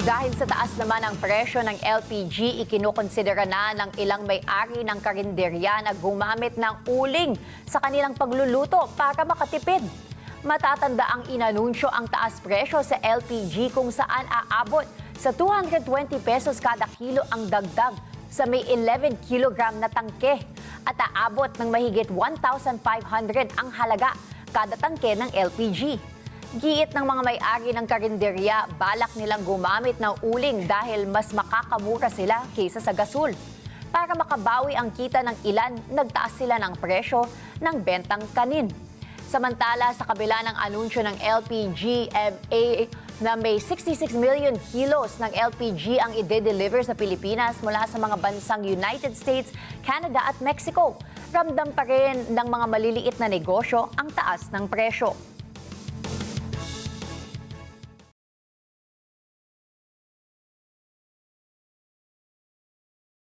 Dahil sa taas naman ang presyo ng LPG, ikinukonsidera na ng ilang may-ari ng karinderya na gumamit ng uling sa kanilang pagluluto para makatipid. Matatanda ang inanunsyo ang taas presyo sa LPG kung saan aabot sa 220 pesos kada kilo ang dagdag sa may 11 kilogram na tangke at aabot ng mahigit 1,500 ang halaga kada tangke ng LPG. Giit ng mga may-ari ng karinderya, balak nilang gumamit ng uling dahil mas makakamura sila kaysa sa gasul. Para makabawi ang kita ng ilan, nagtaas sila ng presyo ng bentang kanin. Samantala, sa kabila ng anunsyo ng LPGMA na may 66 million kilos ng LPG ang ide-deliver sa Pilipinas mula sa mga bansang United States, Canada at Mexico, ramdam pa rin ng mga maliliit na negosyo ang taas ng presyo.